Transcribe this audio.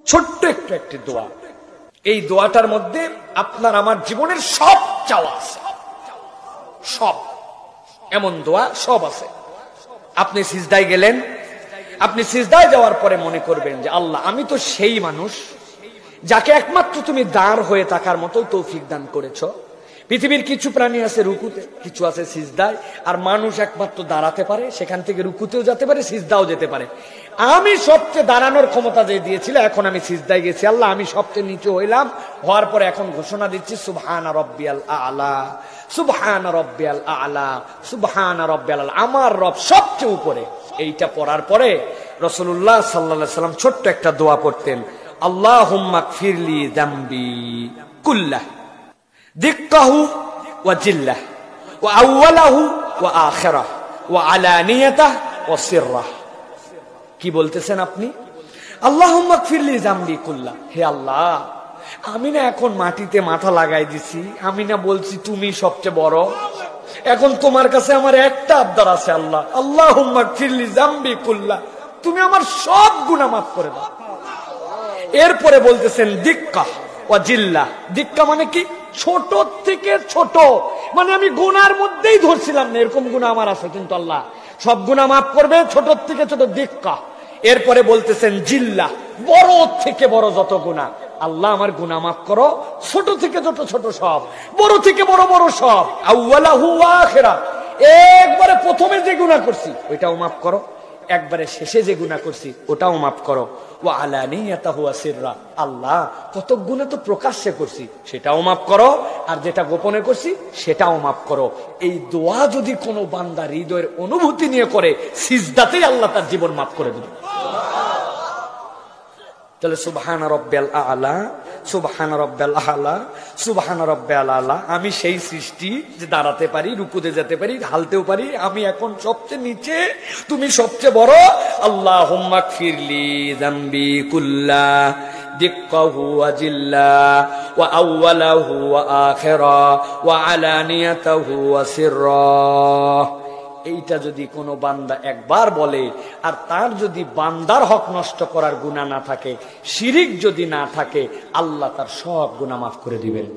ছোট্ট একটি দোয়া। এই দোয়াটার মধ্যে আপনার আমার জীবনের সব চাওয়া আছে, সব এমন দোয়া সব আছে। আপনি সিজদায় গেলেন, আপনি সিজদায় যাওয়ার পরে মনে করবেন যে আল্লাহ, আমি তো সেই মানুষ যাকে একমাত্র তুমি দাঁড় হয়ে থাকার মতো তৌফিক দান করেছো। পৃথিবীর কিছু প্রাণী আছে রুকুতে, কিছু আছে সিজদায়, আর মানুষ একমাত্র দাঁড়াতে পারে, সেখান থেকে রুকুতেও যেতে পারে, সিজদাও যেতে পারে। আমি সবচেয়ে দাঁড়ানোর ক্ষমতা যে দিয়েছিল, এখন আমি সিজদায় গেছি, আল্লাহ আমি সবচেয়ে নিচে হইলাম। হওয়ার পরে এখন ঘোষণা দিচ্ছি সুবহানা রাব্বিয়াল আ'লা, সুবহানা রাব্বিয়াল আ'লা, সুবহানা রাব্বিয়াল আ'লা, আমার রব সবচেয়ে উপরে। এইটা পড়ার পরে রাসূলুল্লাহ সাল্লাল্লাহু আলাইহি ওয়াসাল্লাম ছোট্ট একটা দোয়া পড়তেন, আল্লাহুম্মা গফিরলি যামবি কুল্লাহ দিক্কাহু ওয়া জিল্লাহ ওয়া আউওয়ালাহু ওয়া আখিরাহ ওয়া আলানিয়াতাহ ওয়া সিররাহ। কি বলতেছেন আপনি? আল্লাহুম্মা গফিরলি যামবি কুল্লাহ, হে আল্লাহ, আমি না এখন মাটিতে মাথা লাগাই দিছি, আমি না বলছি তুমি সবচেয়ে বড়, এখন তোমার কাছে আমার একটা আবদার আছে আল্লাহ, আল্লাহুম্মা গফিরলি যামবি কুল্লাহ, তুমি আমার সব গুনাহ মাফ করে দাও। এরপরে বলতেছেন দিক্কাহ ওয়া জিল্লাহ। দিক্কা মানে কি? ছোট থেকে ছোট, মানে আমি গুনার মধ্যেই ধরছিলাম না, এরকম গুনাহ আমার আছে, কিন্তু আল্লাহ সব গুনাহ মাফ করবে, ছোট থেকে ছোট দিক্কা। এরপরে বলতেছেন জিল্লাহ, বড় থেকে বড় যত গুনাহ, আল্লাহ আমার গুনাহ মাফ করো, ছোট থেকে ছোট ছোট সব, বড় থেকে বড় বড় সব, আউওয়ালাহু ওয়া আখিরা, একবারে প্রথমে যে গুনাহ করছি ওইটাও মাফ করো, একবারে শেষে যে গুনাহ করছি ওটাও মাফ করো, ওয়া আলানিয়াতাহু ওয়া সিররা, আল্লাহ কত গুনাহ তো প্রকাশ্যে করছি সেটাও মাফ করো, আর যেটা গোপনে করছি সেটাও মাফ করো। এই দোয়া যদি কোনো বান্দা হৃদয়ের অনুভূতি নিয়ে করে, সিজদাতেই আল্লাহ তার জীবন মাফ করে দেবে। তাহলে সুবহানা রাব্বিয়াল আ'লা, সুবহানা রাব্বিয়াল আ'লা, সুবহানা রাব্বিয়াল আ'লা, আমি সেই সৃষ্টি যে দাঁড়াতে পারি, রুকুতে যেতে পারি, হালতেও পারি, আমি এখন সবচেয়ে নিচে, তুমি সবচেয়ে বড়। আল্লাহুম্মা গফিরলি যামবি কুল্লাহ দিক্কাহু ওয়া জিল্লাহ ওয়া আউওয়ালাহু ওয়া আখিরাহ ওয়া আলানিয়াতাহু ওয়া সিররাহ। এইটা যদি কোনো বান্দা একবার বলে, আর তার যদি বান্দার হক নষ্ট করার গুনাহ না থাকে, শিরিক যদি না থাকে, আল্লাহ তার সব গুনাহ মাফ করে দিবেন।